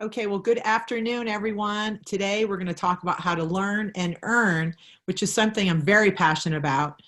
Okay, well, good afternoon, everyone. Today, we're going to talk about how to learn and earn, which is something I'm very passionate about.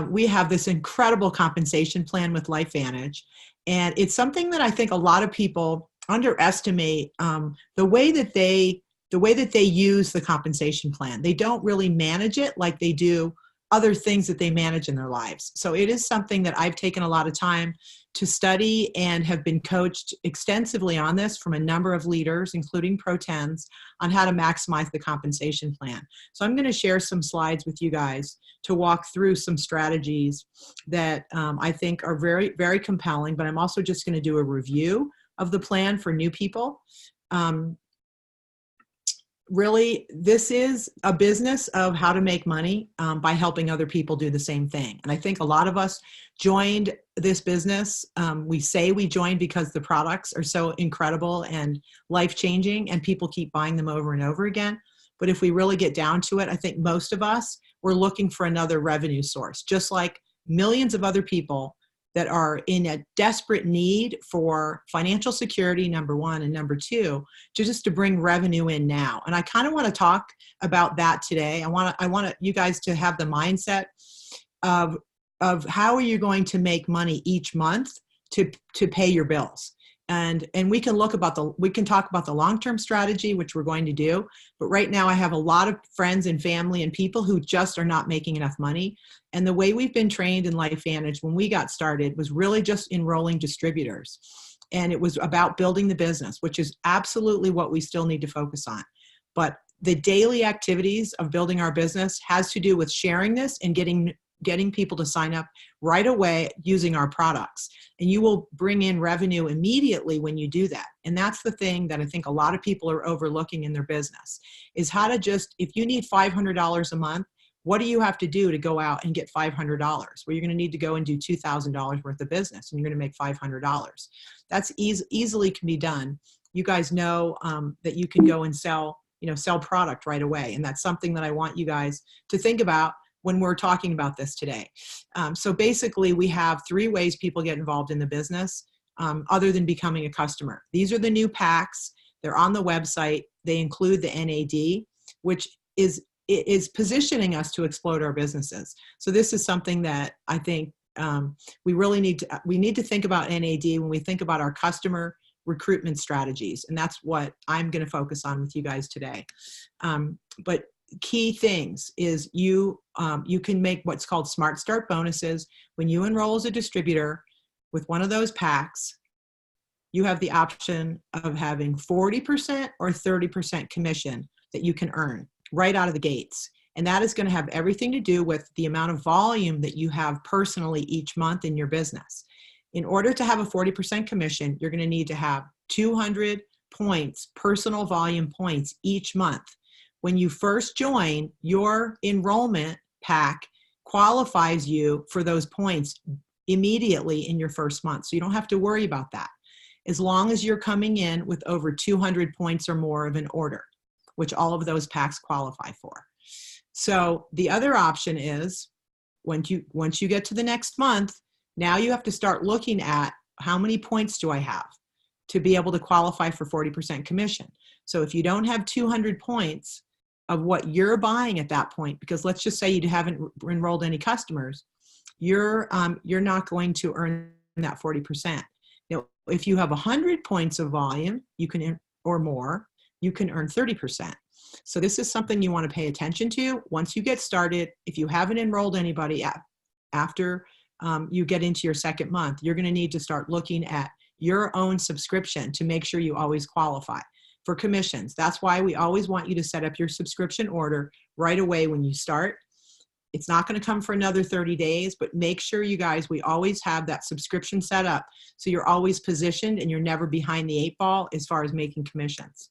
We have this incredible compensation plan with LifeVantage, and it's something that I think a lot of people underestimate the way that they use the compensation plan. They don't really manage it like they do other things that they manage in their lives. So it is something that I've taken a lot of time to study and have been coached extensively on this from a number of leaders, including Pro 10s, on how to maximize the compensation plan. So I'm going to share some slides with you guys to walk through some strategies that I think are very, very compelling, but I'm also just going to do a review of the plan for new people. Really, this is a business of how to make money by helping other people do the same thing. And I think a lot of us joined this business. We say we joined because the products are so incredible and life-changing and people keep buying them over and over again. But if we really get down to it, I think most of us, we're looking for another revenue source, just like millions of other people that are in a desperate need for financial security, number one, and number two, just to bring revenue in now. And I kind of want to talk about that today. I want you guys to have the mindset of how are you going to make money each month to pay your bills. And we can talk about the long-term strategy, which we're going to do. But right now I have a lot of friends and family and people who just are not making enough money. And the way we've been trained in LifeVantage when we got started was really just enrolling distributors. And it was about building the business, which is absolutely what we still need to focus on. But the daily activities of building our business has to do with sharing this and getting people to sign up right away using our products. And you will bring in revenue immediately when you do that. And that's the thing that I think a lot of people are overlooking in their business, is how to if you need $500 a month, what do you have to do to go out and get $500? Well, you're going to need to go and do $2,000 worth of business and you're going to make $500. That's easily can be done. You guys know that you can go and sell product right away. And that's something that I want you guys to think about when we're talking about this today. So basically we have 3 ways people get involved in the business other than becoming a customer. These are the new packs. They're on the website. They include the NAD, which is positioning us to explode our businesses. So this is something that I think we need to think about NAD when we think about our customer recruitment strategies. And that's what I'm going to focus on with you guys today. But key things is you can make what's called Smart Start bonuses. When you enroll as a distributor with one of those packs, you have the option of having 40% or 30% commission that you can earn right out of the gates. And that is going to have everything to do with the amount of volume that you have personally each month in your business. In order to have a 40% commission, you're going to need to have 200 points, personal volume points each month. When you first join, your enrollment pack qualifies you for those points immediately in your first month. So you don't have to worry about that, as long as you're coming in with over 200 points or more of an order, which all of those packs qualify for. So the other option is once you get to the next month, now you have to start looking at how many points do I have to be able to qualify for 40% commission. So if you don't have 200 points of what you're buying at that point, because let's just say you haven't enrolled any customers, you're not going to earn that 40%. Now, if you have 100 points of volume, or more, you can earn 30%. So this is something you want to pay attention to once you get started. If you haven't enrolled anybody after you get into your second month, you're going to need to start looking at your own subscription to make sure you always qualify for commissions. That's why we always want you to set up your subscription order right away when you start. It's not going to come for another 30 days, but make sure you guys, we always have that subscription set up so you're always positioned and you're never behind the 8 ball as far as making commissions.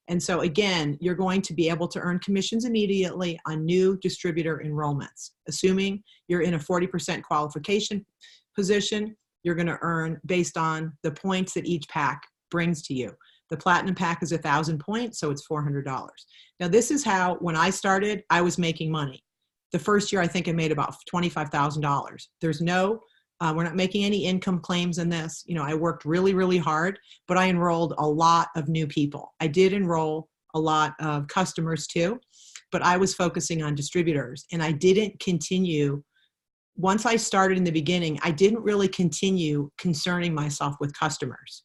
And so again, you're going to be able to earn commissions immediately on new distributor enrollments. Assuming you're in a 40% qualification position, you're going to earn based on the points that each pack brings to you. The platinum pack is 1,000 points, so it's $400. Now this is how, when I started, I was making money. The first year, I think I made about $25,000. There's no We're not making any income claims in this. You know, I worked really, really hard, but I enrolled a lot of new people. I did enroll a lot of customers too, but I was focusing on distributors, and I didn't continue. Once I started in the beginning, I didn't really continue concerning myself with customers.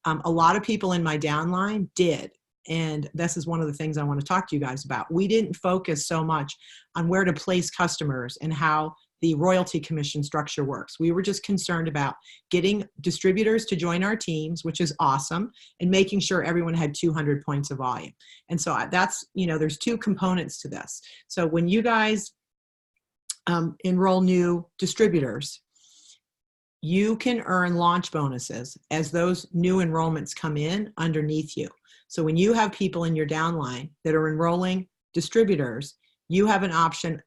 A lot of people in my downline did. And this is one of the things I want to talk to you guys about. We didn't focus so much on where to place customers and how the royalty commission structure works. We were just concerned about getting distributors to join our teams, which is awesome, and making sure everyone had 200 points of volume. And so that's, you know, there's two components to this. So when you guys enroll new distributors, you can earn launch bonuses as those new enrollments come in underneath you. So when you have people in your downline that are enrolling distributors, you have an option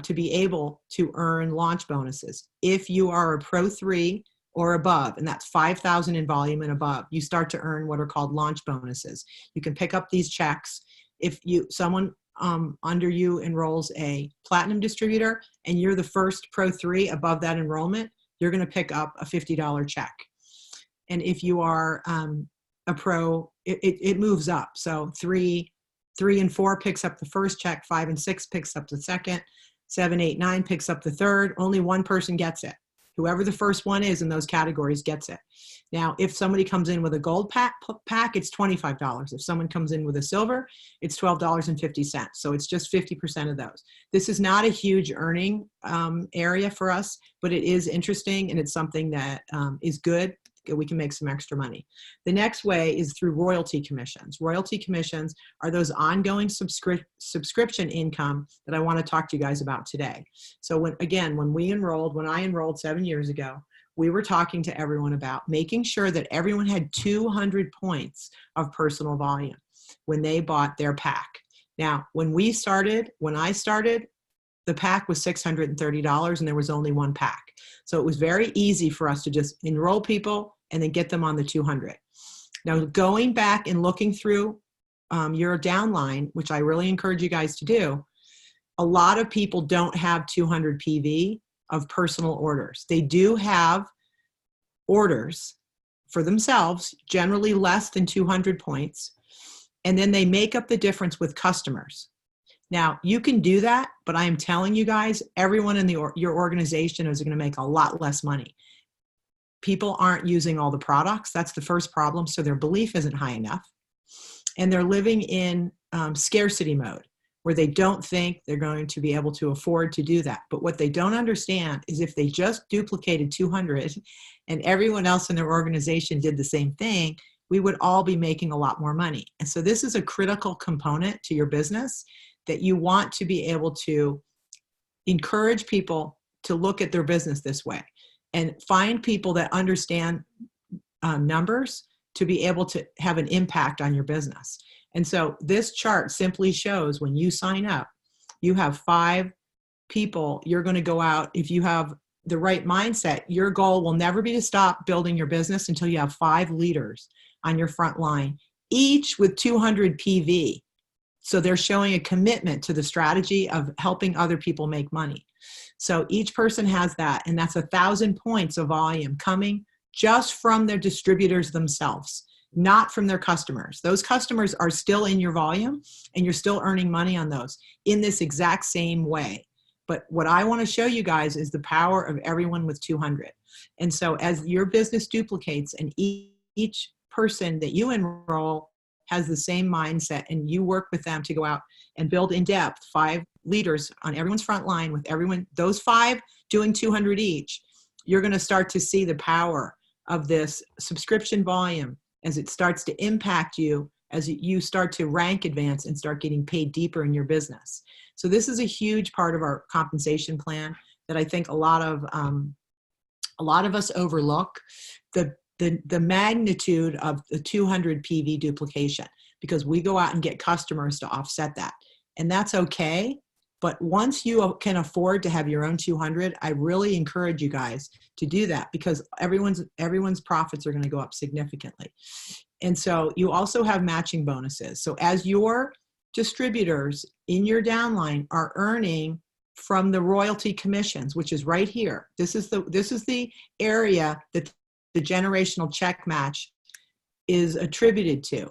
to be able to earn launch bonuses. If you are a Pro 3 or above, and that's 5,000 in volume and above, you start to earn what are called launch bonuses. You can pick up these checks. If someone under you enrolls a platinum distributor and you're the first Pro 3 above that enrollment, you're going to pick up a $50 check. And if you are a pro, it moves up. So 3 and 4 picks up the first check, 5 and 6 picks up the second, 7, 8, 9 picks up the third. Only one person gets it. Whoever the first one is in those categories gets it. Now, if somebody comes in with a gold pack, it's $25. If someone comes in with a silver, it's $12.50. So it's just 50% of those. This is not a huge earning area for us, but it is interesting, and it's something that is good. We can make some extra money. The next way is through royalty commissions. Royalty commissions are those ongoing subscription income that I want to talk to you guys about today. So when I enrolled 7 years ago, we were talking to everyone about making sure that everyone had 200 points of personal volume when they bought their pack. Now, when I started, the pack was $630 and there was only one pack. So it was very easy for us to just enroll people and then get them on the 200. Now, going back and looking through your downline, which I really encourage you guys to do, a lot of people don't have 200 PV of personal orders. They do have orders for themselves, generally less than 200 points, and then they make up the difference with customers. Now, you can do that, but I am telling you guys, everyone in your organization is going to make a lot less money. People aren't using all the products. That's the first problem. So their belief isn't high enough. And they're living in scarcity mode, where they don't think they're going to be able to afford to do that. But what they don't understand is if they just duplicated 200 and everyone else in their organization did the same thing, we would all be making a lot more money. And so this is a critical component to your business that you want to be able to encourage people to look at their business this way and find people that understand numbers to be able to have an impact on your business. And so this chart simply shows when you sign up, you have 5 people, you're going to go out. If you have the right mindset, your goal will never be to stop building your business until you have 5 leaders on your front line, each with 200 PV. So they're showing a commitment to the strategy of helping other people make money. So each person has that, and that's 1,000 points of volume coming just from their distributors themselves, not from their customers. Those customers are still in your volume, and you're still earning money on those in this exact same way. But what I want to show you guys is the power of everyone with 200. And so as your business duplicates and each person that you enroll has the same mindset, and you work with them to go out and build in depth 5 leaders on everyone's front line with everyone, those 5 doing 200 each, you're going to start to see the power of this subscription volume as it starts to impact you, as you start to rank advance and start getting paid deeper in your business. So this is a huge part of our compensation plan that I think a lot of us overlook. The magnitude of the 200 PV duplication, because we go out and get customers to offset that. And that's okay. But once you can afford to have your own 200, I really encourage you guys to do that, because everyone's profits are going to go up significantly. And so you also have matching bonuses. So as your distributors in your downline are earning from the royalty commissions, which is right here. This is the area that the generational check match is attributed to.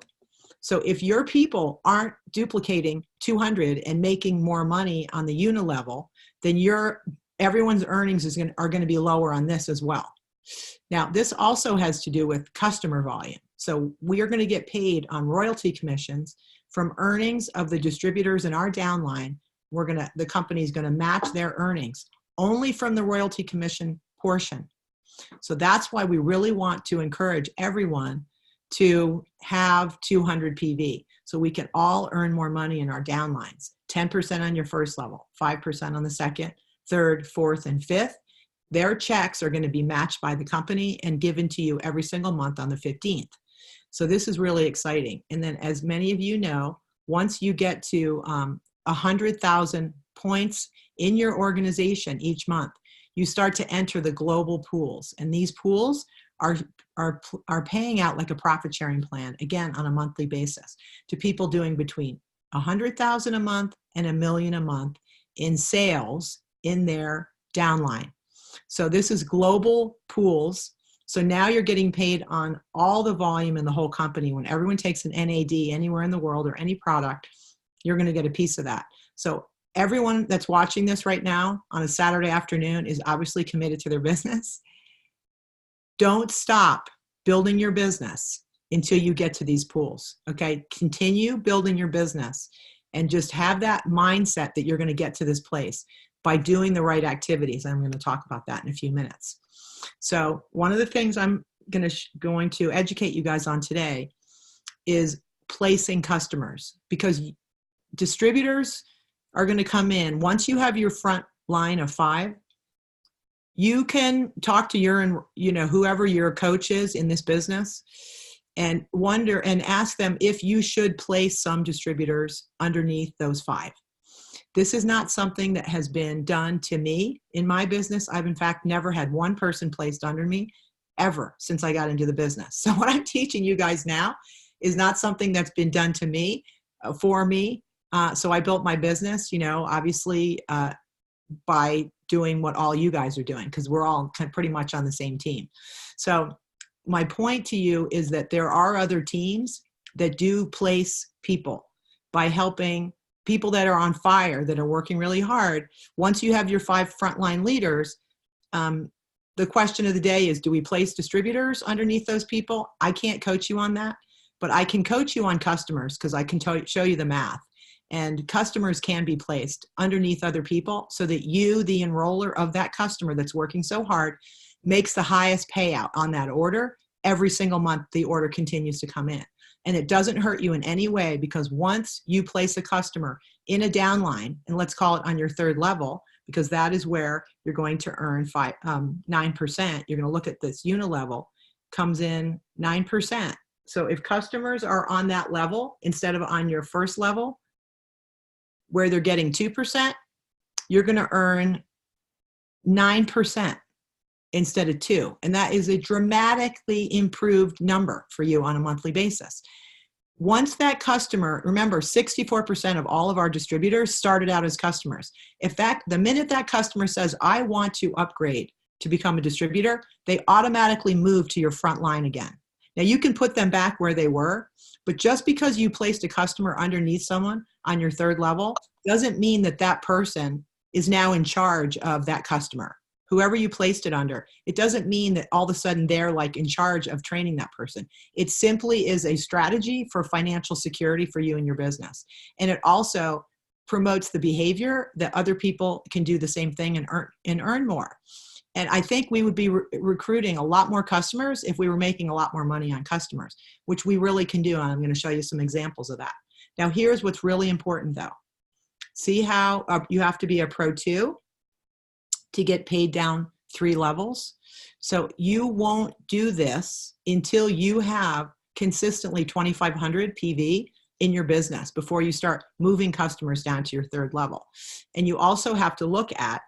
So if your people aren't duplicating 200 and making more money on the unit level, then everyone's earnings are going to be lower on this as well. Now, this also has to do with customer volume. So we are going to get paid on royalty commissions from earnings of the distributors in our downline. The company is going to match their earnings only from the royalty commission portion. So that's why we really want to encourage everyone to have 200 PV, so we can all earn more money in our downlines. 10% on your first level, 5% on the second, third, fourth, and fifth. Their checks are going to be matched by the company and given to you every single month on the 15th. So this is really exciting. And then, as many of you know, once you get to 100,000 points in your organization each month, you start to enter the global pools. And these pools are paying out like a profit sharing plan, again, on a monthly basis, to people doing between 100,000 a month and $1 million a month in sales in their downline. So this is global pools. So now you're getting paid on all the volume in the whole company. When everyone takes an NAD anywhere in the world or any product, you're going to get a piece of that. So everyone that's watching this right now on a Saturday afternoon is obviously committed to their business. Don't stop building your business until you get to these pools, okay? Continue building your business and just have that mindset that you're going to get to this place by doing the right activities. I'm going to talk about that in a few minutes. So one of the things I'm going to educate you guys on today is placing customers, because distributors are going to come in. Once you have your front line of 5, you can talk to whoever your coach is in this business and wonder and ask them if you should place some distributors underneath those 5. This is not something that has been done to me in my business. I've in fact never had one person placed under me ever since I got into the business. So what I'm teaching you guys now is not something that's been done to me, for me. So I built my business, obviously by doing what all you guys are doing, because we're all pretty much on the same team. So my point to you is that there are other teams that do place people by helping people that are on fire, that are working really hard. Once you have your 5 frontline leaders, the question of the day is, do we place distributors underneath those people? I can't coach you on that, but I can coach you on customers, because I can show you the math. And customers can be placed underneath other people so that you, the enroller of that customer that's working so hard, makes the highest payout on that order. Every single month, the order continues to come in. And it doesn't hurt you in any way, because once you place a customer in a downline, and let's call it on your 3rd level, because that is where you're going to earn 9%. You're going to look at this unit level, comes in 9%. So if customers are on that level instead of on your first level, where they're getting 2%, you're going to earn 9% instead of 2%. And that is a dramatically improved number for you on a monthly basis. Once that customer, remember, 64% of all of our distributors started out as customers. In fact, the minute that customer says, I want to upgrade to become a distributor, they automatically move to your front line again. Now, you can put them back where they were, but just because you placed a customer underneath someone on your 3rd level doesn't mean that that person is now in charge of that customer. Whoever you placed it under, it doesn't mean that all of a sudden they're like in charge of training that person. It simply is a strategy for financial security for you and your business. And it also promotes the behavior that other people can do the same thing and earn more. And I think we would be recruiting a lot more customers if we were making a lot more money on customers, which we really can do. And I'm going to show you some examples of that. Now, here's what's really important, though. See how you have to be a Pro 2 to get paid down 3 levels. So you won't do this until you have consistently 2,500 PV in your business before you start moving customers down to your 3rd level. And you also have to look at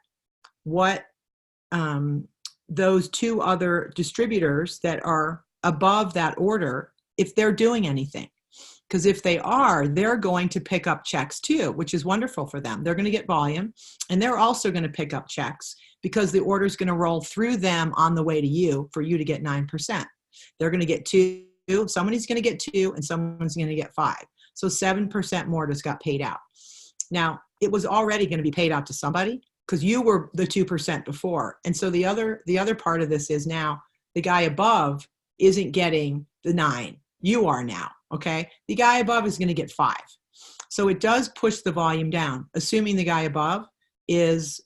what those 2 other distributors that are above that order, if they're doing anything. Because if they are, they're going to pick up checks too, which is wonderful for them. They're going to get volume, and they're also going to pick up checks because the order is going to roll through them on the way to you for you to get 9%. They're going to get 2, somebody's going to get 2, and someone's going to get 5. So 7% more just got paid out. Now, it was already going to be paid out to somebody because you were the 2% before. And so the other part of this is now the guy above isn't getting the 9. You are now, okay? The guy above is going to get 5. So it does push the volume down, assuming the guy above is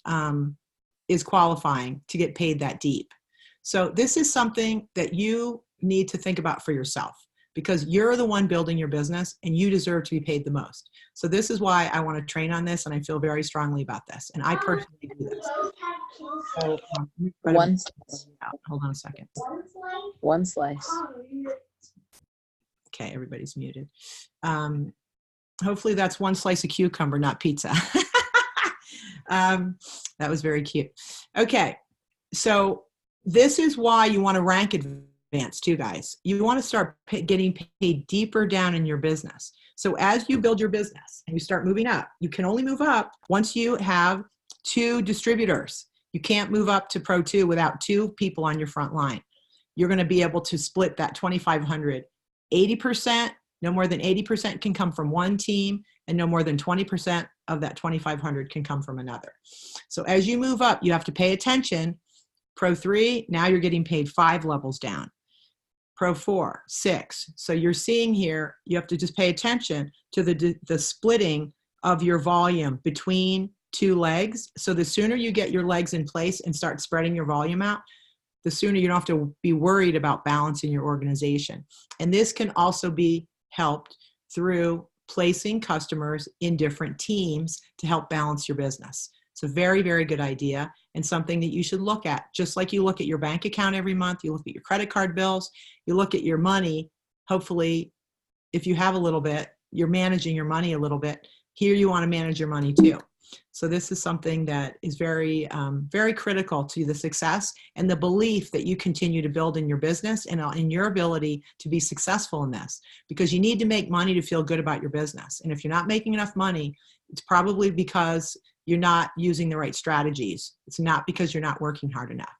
qualifying to get paid that deep. So this is something that you need to think about for yourself, because you're the one building your business and you deserve to be paid the most. So this is why I want to train on this, and I feel very strongly about this. And I personally do this. So hold on a second. One slice. Okay, everybody's muted. Hopefully that's one slice of cucumber, not pizza. That was very cute. Okay, so this is why you want to rank advance too, guys. You want to start getting paid deeper down in your business. So as you build your business and you start moving up, you can only move up once you have 2 distributors. You can't move up to Pro 2 without 2 people on your front line. You're going to be able to split that 2,500. 80%, no more than 80% can come from one team, and no more than 20% of that 2,500 can come from another. So as you move up, you have to pay attention. Pro 3, now you're getting paid 5 levels down. Pro 4, 6. So you're seeing here, you have to just pay attention to the splitting of your volume between 2 legs. So the sooner you get your legs in place and start spreading your volume out, the sooner you don't have to be worried about balancing your organization. And this can also be helped through placing customers in different teams to help balance your business. It's a very, very good idea, and something that you should look at. Just like you look at your bank account every month, you look at your credit card bills, you look at your money. Hopefully, if you have a little bit, you're managing your money a little bit. Here you want to manage your money too. So this is something that is very, very critical to the success and the belief that you continue to build in your business and in your ability to be successful in this, because you need to make money to feel good about your business. And if you're not making enough money, it's probably because you're not using the right strategies. It's not because you're not working hard enough.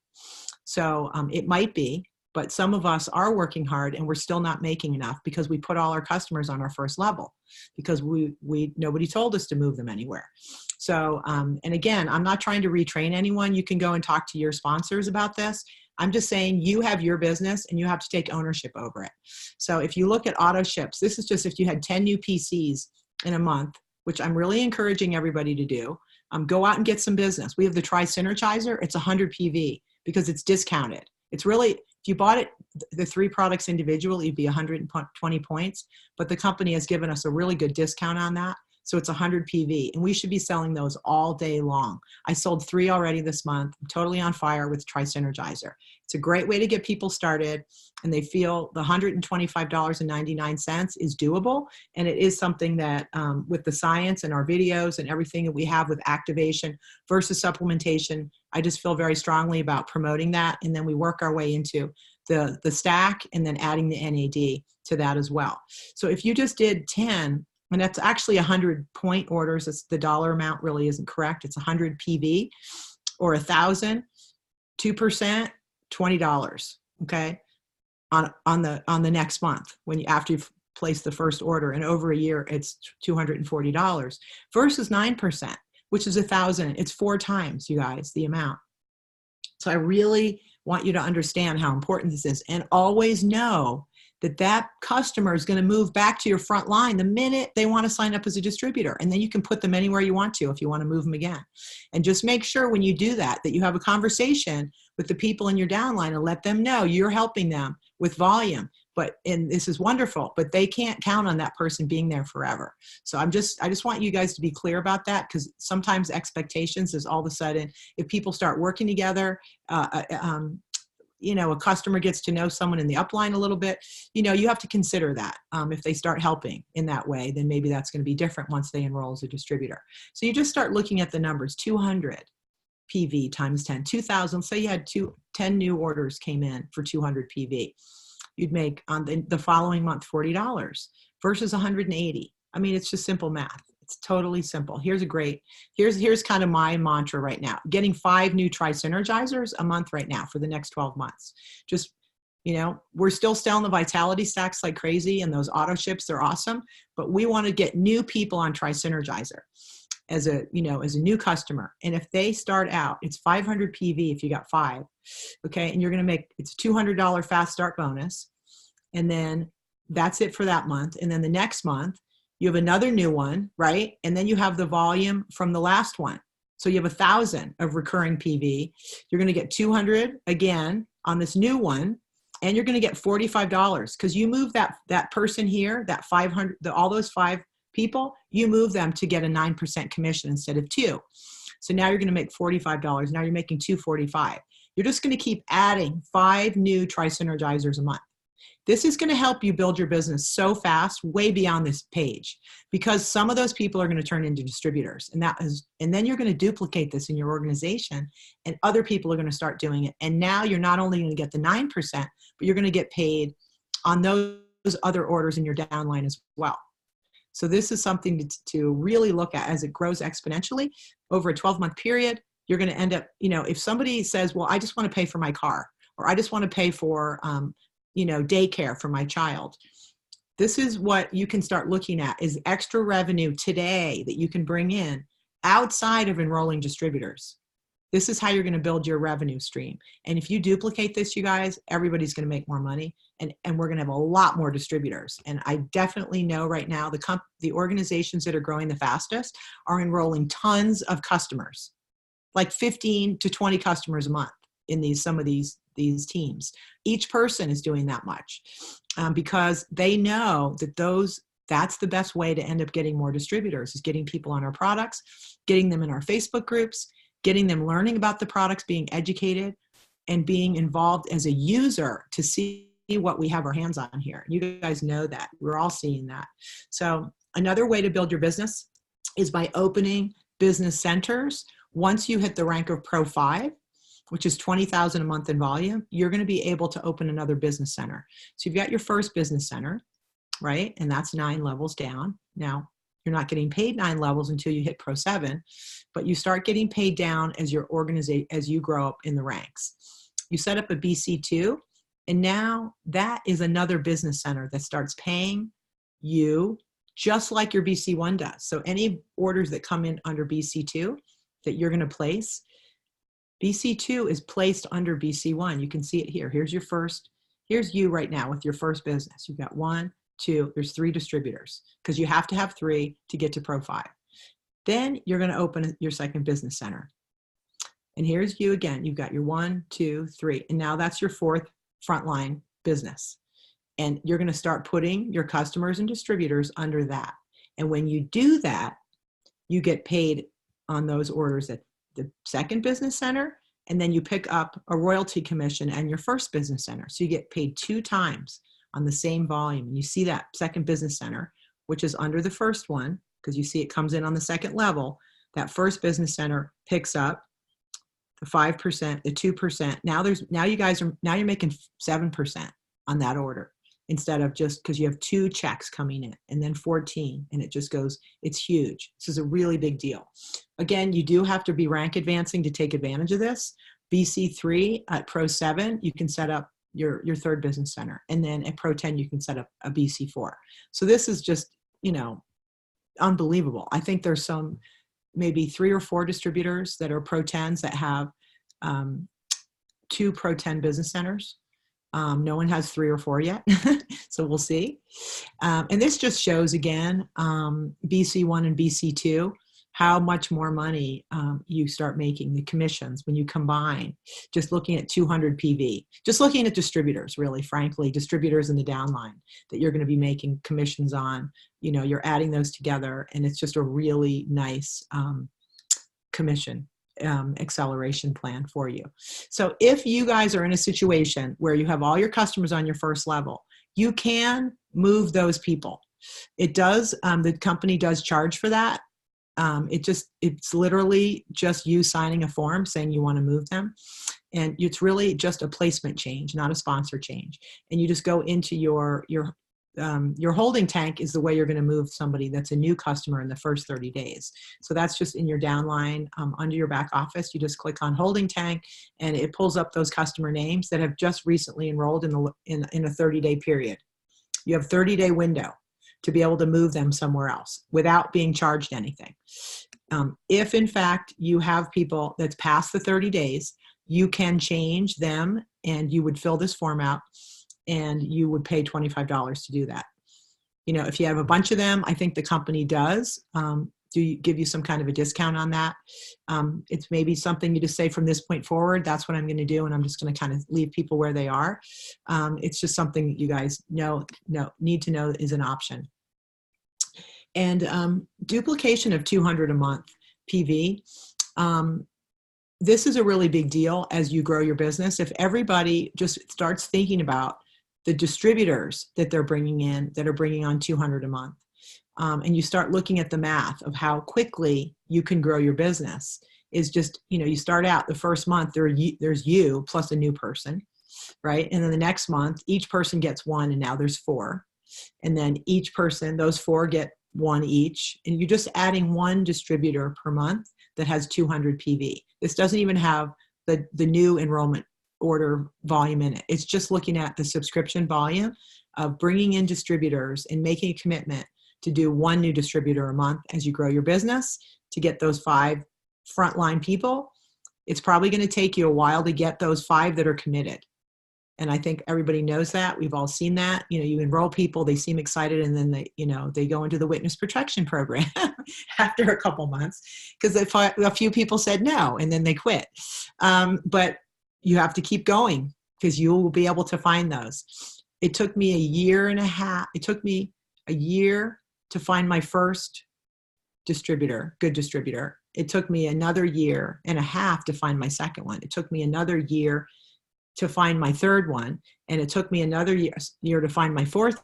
So it might be, but some of us are working hard and we're still not making enough because we put all our customers on our first level because nobody told us to move them anywhere. So, and again, I'm not trying to retrain anyone. You can go and talk to your sponsors about this. I'm just saying you have your business and you have to take ownership over it. So if you look at auto ships, this is just if you had 10 new PCs in a month, which I'm really encouraging everybody to do, go out and get some business. We have the Tri-Synergizer. It's 100 PV because it's discounted. It's really, if you bought it, the 3 products individually, it'd be 120 points, but the company has given us a really good discount on that. So it's 100 PV, and we should be selling those all day long. I sold 3 already this month. I'm totally on fire with Tri-Synergizer. It's a great way to get people started, and they feel the $125.99 is doable, and it is something that with the science and our videos and everything that we have with activation versus supplementation, I just feel very strongly about promoting that, and then we work our way into the stack and then adding the NAD to that as well. So if you just did 10, and that's actually 100 point orders. It's the dollar amount really isn't correct. It's 100 PV or 1,000, 2%, $20. Okay, on the next month after you've placed the first order, and over a year it's $240 versus 9%, which is 1,000. It's 4 times, you guys, the amount. So I really want you to understand how important this is, and always know that customer is going to move back to your front line the minute they want to sign up as a distributor. And then you can put them anywhere you want to if you want to move them again. And just make sure when you do that you have a conversation with the people in your downline and let them know you're helping them with volume. And this is wonderful, but they can't count on that person being there forever. So I just want you guys to be clear about that, because sometimes expectations is all of a sudden, if people start working together, a customer gets to know someone in the upline a little bit, you have to consider that. If they start helping in that way, then maybe that's going to be different once they enroll as a distributor. So you just start looking at the numbers, 200 PV times 10, 2,000. Say you had 10 new orders came in for 200 PV. You'd make on the following month $40. versus 180. I mean, it's just simple math. It's totally simple. Here's kind of my mantra right now. Getting 5 new Tri-Synergizers a month right now for the next 12 months. Just, we're still selling the Vitality Stacks like crazy, and those auto ships, they're awesome, but we want to get new people on Tri-Synergizer as a new customer. And if they start out, it's 500 PV if you got 5, okay? And you're going to make, it's a $200 fast start bonus. And then that's it for that month. And then the next month, you have another new one, right? And then you have the volume from the last one. So you have 1,000 of recurring PV. You're going to get 200 again on this new one, and you're going to get $45 because you move that person here, that 500, all those 5 people, you move them to get a 9% commission instead of 2. So now you're going to make $45. Now you're making $245. You're just going to keep adding 5 new Tri-Synergizers a month. This is going to help you build your business so fast, way beyond this page, because some of those people are going to turn into distributors, and then you're going to duplicate this in your organization, and other people are going to start doing it. And now you're not only going to get the 9%, but you're going to get paid on those other orders in your downline as well. So this is something to really look at as it grows exponentially over a 12-month period. You're going to end up, if somebody says, well, I just want to pay for my car, or I just want to pay for, daycare for my child. This is what you can start looking at is extra revenue today that you can bring in outside of enrolling distributors. This is how you're going to build your revenue stream. And if you duplicate this, you guys, everybody's going to make more money, and we're going to have a lot more distributors. And I definitely know right now the organizations that are growing the fastest are enrolling tons of customers, like 15 to 20 customers a month in some of these teams. Each person is doing that much because they know that that's the best way to end up getting more distributors, is getting people on our products, getting them in our Facebook groups, getting them learning about the products, being educated, and being involved as a user to see what we have our hands on here. You guys know that. We're all seeing that. So another way to build your business is by opening business centers. Once you hit the rank of Pro 5, which is 20,000 a month in volume, you're going to be able to open another business center. So you've got your first business center, right? And that's 9 levels down. Now, you're not getting paid 9 levels until you hit Pro 7, but you start getting paid down as your organization, as you grow up in the ranks. You set up a BC2, and now that is another business center that starts paying you just like your BC1 does. So any orders that come in under BC2 that you're going to place, BC2 is placed under BC1. You can see it here. Here's you right now with your first business. You've got 1, 2, there's 3 distributors because you have to have 3 to get to Pro 5. Then you're going to open your second business center. And here's you again. You've got your 1, 2, 3. And now that's your 4th frontline business. And you're going to start putting your customers and distributors under that. And when you do that, you get paid on those orders at the second business center, and then you pick up a royalty commission and your first business center. So you get paid 2 times on the same volume. And you see that second business center, which is under the first one, because you see it comes in on the second level. That first business center picks up the 5%, the 2%. Now you're making 7% on that order, instead of just because you have 2 checks coming in, and then 14, and it just goes, it's huge. This is a really big deal. Again, you do have to be rank advancing to take advantage of this. BC3 at Pro 7, you can set up your third business center. And then at Pro 10, you can set up a BC4. So this is just, unbelievable. I think there's maybe 3 or 4 distributors that are Pro 10s that have 2 Pro 10 business centers. No one has 3 or 4 yet, so we'll see. And this just shows again, BC1 and BC2, how much more money you start making, the commissions when you combine, just looking at 200 PV, just looking at distributors, really, frankly, distributors in the downline that you're going to be making commissions on. You're adding those together, and it's just a really nice commission acceleration plan for you. So if you guys are in a situation where you have all your customers on your first level, you can move those people. It does, the company does charge for that. It's literally just you signing a form saying you want to move them. And it's really just a placement change, not a sponsor change. And you just go into your your holding tank is the way you're going to move somebody that's a new customer in the first 30 days. So that's just in your downline under your back office. You just click on holding tank and it pulls up those customer names that have just recently enrolled in a 30-day period. You have a 30-day window to be able to move them somewhere else without being charged anything. If in fact you have people that's past the 30 days, you can change them and you would fill this form out and you would pay $25 to do that. You know, if you have a bunch of them, I think the company does give you some kind of a discount on that. It's maybe something you just say from this point forward, that's what I'm going to do. And I'm just going to kind of leave people where they are. It's just something that you guys need to know is an option. And duplication of 200 a month PV. This is a really big deal as you grow your business. If everybody just starts thinking about the distributors that they're bringing in, that are bringing on 200 a month, and you start looking at the math of how quickly you can grow your business, is just, you know, you start out the first month, there's you plus a new person, right? And then the next month, each person gets one, and now there's 4. And then each person, those 4 get 1 each. And you're just adding 1 distributor per month that has 200 PV. This doesn't even have the new enrollment order volume in it. It's just looking at the subscription volume of bringing in distributors and making a commitment to do 1 new distributor a month as you grow your business to get those 5 frontline people. It's probably going to take you a while to get those 5 that are committed. And I think everybody knows that. We've all seen that. You know, you enroll people, they seem excited, and then they go into the witness protection program after a couple months because a few people said no, and then they quit. But you have to keep going because you will be able to find those. It took me a year and a half. It took me a year to find my first distributor, good distributor. It took me another year and a half to find my second one. It took me another year to find my third one. And it took me another year to find my fourth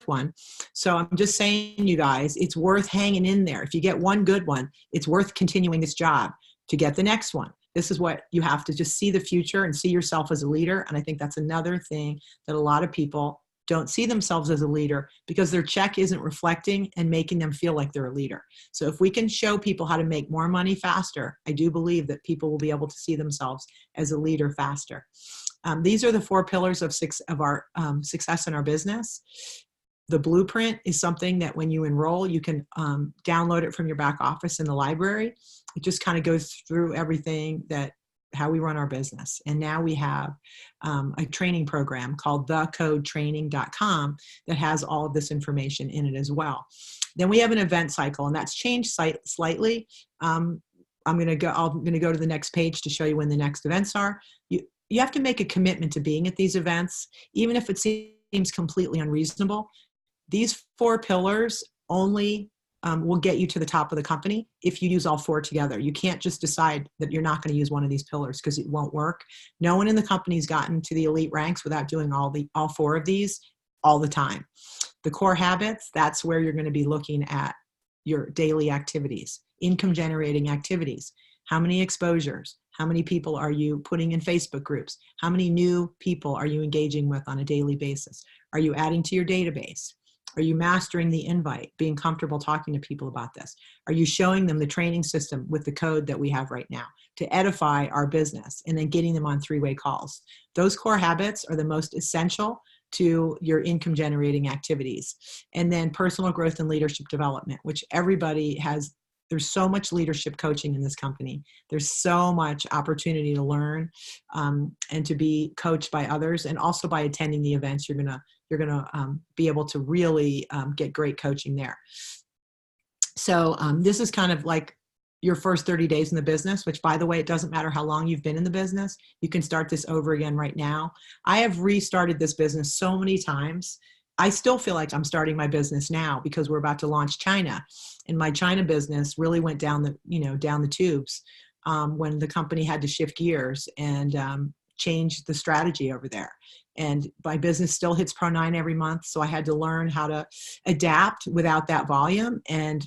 one. So I'm just saying, you guys, it's worth hanging in there. If you get one good one, it's worth continuing this job to get the next one. This is what you have to just see the future and see yourself as a leader. And I think that's another thing that a lot of people don't see themselves as a leader because their check isn't reflecting and making them feel like they're a leader. So if we can show people how to make more money faster, I do believe that people will be able to see themselves as a leader faster. These are the 4 pillars of our success in our business. The blueprint is something that when you enroll, you can download it from your back office in the library. It just kind of goes through everything how we run our business. And now we have a training program called thecodetraining.com that has all of this information in it as well. Then we have an event cycle, and that's changed slightly. I'm going to go to the next page to show you when the next events are. You have to make a commitment to being at these events, even if it seems completely unreasonable. These 4 pillars only will get you to the top of the company if you use all 4 together. You can't just decide that you're not going to use one of these pillars because it won't work. No one in the company's gotten to the elite ranks without doing all 4 of these all the time. The core habits, that's where you're going to be looking at your daily activities, income generating activities. How many exposures? How many people are you putting in Facebook groups? How many new people are you engaging with on a daily basis? Are you adding to your database? Are you mastering the invite, being comfortable talking to people about this? Are you showing them the training system with the code that we have right now to edify our business and then getting them on 3-way calls? Those core habits are the most essential to your income generating activities. And then personal growth and leadership development, which everybody has. There's so much leadership coaching in this company. There's so much opportunity to learn and to be coached by others, and also by attending the events, you're gonna be able to really get great coaching there. So this is kind of like your first 30 days in the business, which, by the way, it doesn't matter how long you've been in the business. You can start this over again right now. I have restarted this business so many times. I still feel like I'm starting my business now because we're about to launch China, and my China business really went down the tubes when the company had to shift gears and change the strategy over there. And my business still hits Pro 9 every month, so I had to learn how to adapt without that volume, and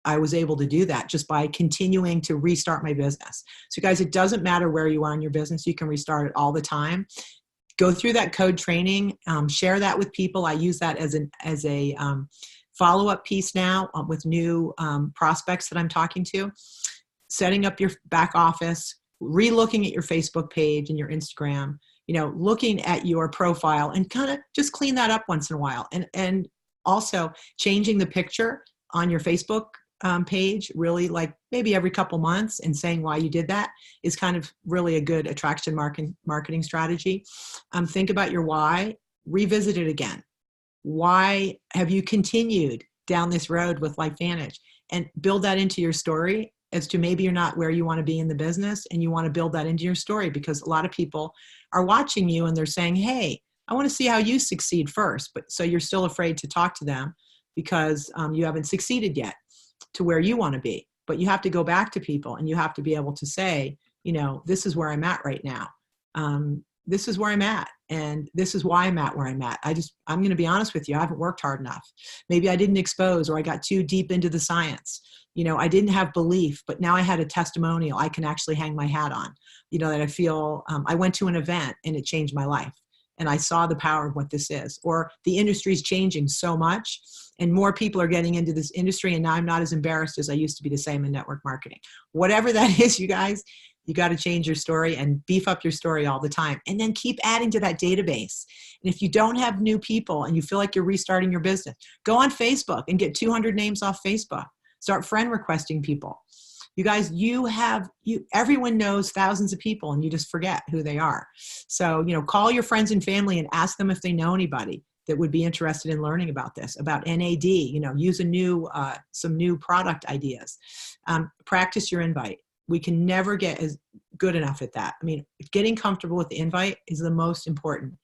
I was able to do that just by continuing to restart my business. So guys, it doesn't matter where you are in your business, you can restart it all the time. go through that code training, share that with people. I use that as a follow-up piece now with new prospects that I'm talking to. Setting up your back office, re-looking at your Facebook page and your Instagram, looking at your profile and kind of just clean that up once in a while. And also changing the picture on your Facebook page, really like maybe every couple months, and saying why you did that is kind of really a good attraction marketing strategy. Think about your why, revisit it again. Why have you continued down this road with LifeVantage? And build that into your story as to maybe you're not where you want to be in the business, and you want to build that into your story because a lot of people are watching you and they're saying, hey, I want to see how you succeed first. But so you're still afraid to talk to them because you haven't succeeded yet to where you want to be. But you have to go back to people and you have to be able to say, this is where I'm at right now. This is where I'm at. And this is why I'm at where I'm at. I'm going to be honest with you. I haven't worked hard enough. Maybe I didn't expose, or I got too deep into the science. I didn't have belief, but now I had a testimonial I can actually hang my hat on, that I feel, I went to an event and it changed my life. And I saw the power of what this is. Or the industry is changing so much and more people are getting into this industry, and now I'm not as embarrassed as I used to be to say I'm in network marketing. Whatever that is, you guys, you got to change your story and beef up your story all the time. And then keep adding to that database. And if you don't have new people and you feel like you're restarting your business, go on Facebook and get 200 names off Facebook. Start friend requesting people. You guys, everyone knows thousands of people and you just forget who they are. So, call your friends and family and ask them if they know anybody that would be interested in learning about this, about NAD, use some new product ideas. Practice your invite. We can never get as good enough at that. I mean, getting comfortable with the invite is the most important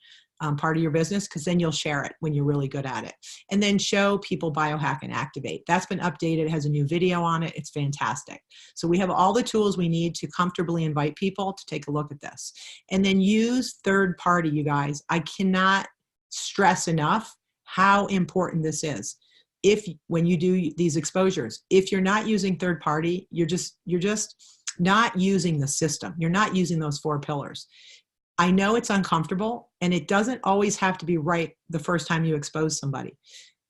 part of your business, because then you'll share it when you're really good at it. And then show people Biohack and Activate. That's been updated. It has a new video on it. It's fantastic. So we have all the tools we need to comfortably invite people to take a look at this. And then use third party, you guys. I cannot stress enough how important this is. When you do these exposures, if you're not using third party, you're just not using the system. You're not using those 4 pillars. I know it's uncomfortable, and it doesn't always have to be right the first time you expose somebody.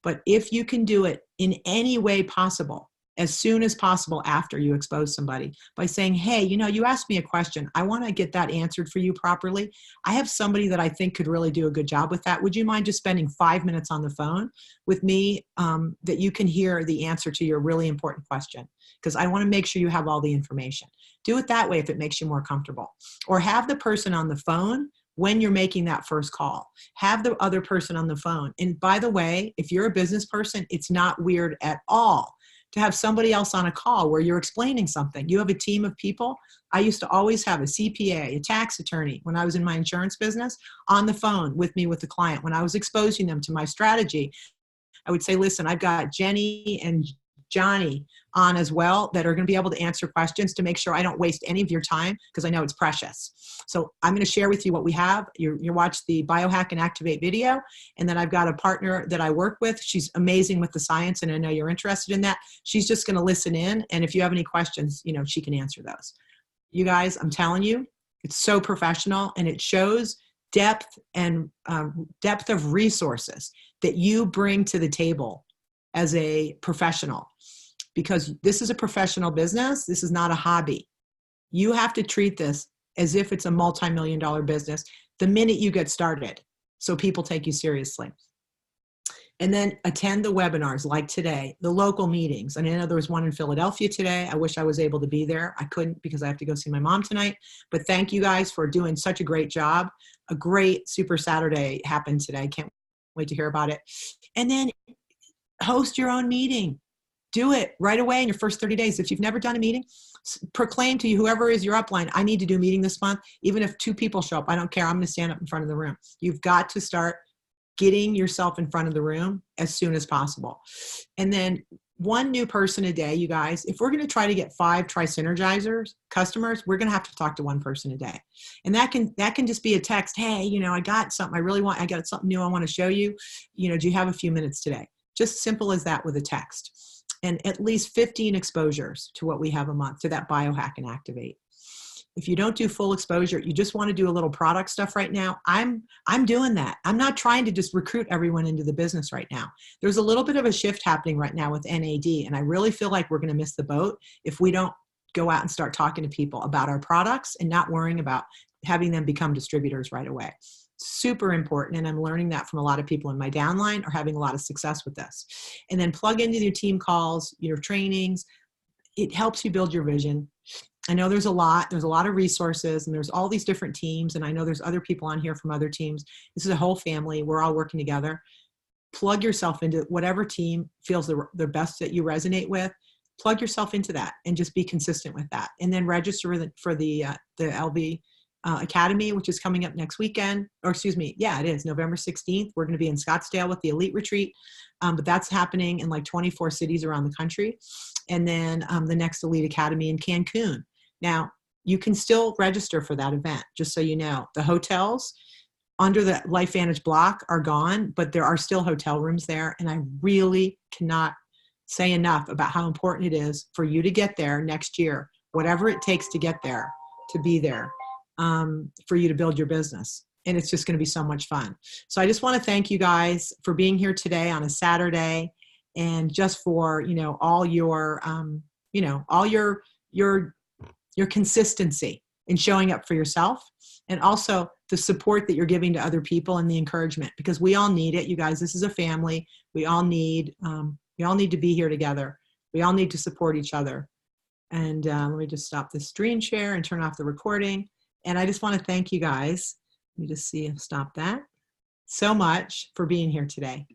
But if you can do it in any way possible, as soon as possible after you expose somebody, by saying, hey, you asked me a question. I want to get that answered for you properly. I have somebody that I think could really do a good job with that. Would you mind just spending 5 minutes on the phone with me that you can hear the answer to your really important question? Because I want to make sure you have all the information. Do it that way if it makes you more comfortable. Or have the person on the phone when you're making that first call. Have the other person on the phone. And by the way, if you're a business person, it's not weird at all to have somebody else on a call where you're explaining something. You have a team of people. I used to always have a CPA, a tax attorney, when I was in my insurance business, on the phone with me with the client. When I was exposing them to my strategy, I would say, listen, I've got Jenny and Johnny on as well that are going to be able to answer questions to make sure I don't waste any of your time, because I know it's precious. So I'm going to share with you what we have. You watch the Biohack and Activate video, and then I've got a partner that I work with. She's amazing with the science, and I know you're interested in that. She's just going to listen in, and if you have any questions, she can answer those. You guys, I'm telling you, it's so professional, and it shows depth and depth of resources that you bring to the table as a professional, because this is a professional business. This is not a hobby. You have to treat this as if it's a multi-million-dollar business the minute you get started, so people take you seriously. And then attend the webinars like today, the local meetings. And I know there was one in Philadelphia today. I wish I was able to be there. I couldn't because I have to go see my mom tonight. But thank you guys for doing such a great job. A great Super Saturday happened today. Can't wait to hear about it. And then host your own meeting. Do it right away in your first 30 days. If you've never done a meeting, proclaim to you, whoever is your upline, I need to do a meeting this month. Even if 2 people show up, I don't care. I'm going to stand up in front of the room. You've got to start getting yourself in front of the room as soon as possible. And then 1 new person a day, you guys. If we're going to try to get 5 Tri-Synergizers customers, we're going to have to talk to 1 person a day. And that can just be a text. Hey, I got something I got something new I want to show you. Do you have a few minutes today? Just simple as that with a text. And at least 15 exposures to what we have a month, to that Biohack and Activate. If you don't do full exposure, you just want to do a little product stuff right now. I'm doing that. I'm not trying to just recruit everyone into the business right now. There's a little bit of a shift happening right now with NAD, and I really feel like we're going to miss the boat if we don't go out and start talking to people about our products and not worrying about having them become distributors right away. Super important, and I'm learning that from a lot of people in my downline are having a lot of success with this. And then plug into your team calls, your trainings. It helps you build your vision. I know there's a lot of resources, and there's all these different teams, and I know there's other people on here from other teams. This is a whole family. We're all working together. Plug yourself into whatever team feels the best that you resonate with. Plug yourself into that and just be consistent with that. And then register for the LV Academy, which is coming up next weekend, or excuse me, yeah, it is November 16th. We're going to be in Scottsdale with the Elite Retreat, but that's happening in like 24 cities around the country. And then the next Elite Academy in Cancun. Now, you can still register for that event, just so you know. The hotels under the LifeVantage block are gone, but there are still hotel rooms there, and I really cannot say enough about how important it is for you to get there next year, whatever it takes to get there, to be there, for you to build your business. And it's just going to be so much fun. So I just want to thank you guys for being here today on a Saturday, and just for, all your, all your consistency in showing up for yourself, and also the support that you're giving to other people and the encouragement, because we all need it. You guys, this is a family. We all need to be here together. We all need to support each other. And let me just stop the screen share and turn off the recording. And I just want to thank you guys. Let me just see and stop that so much for being here today.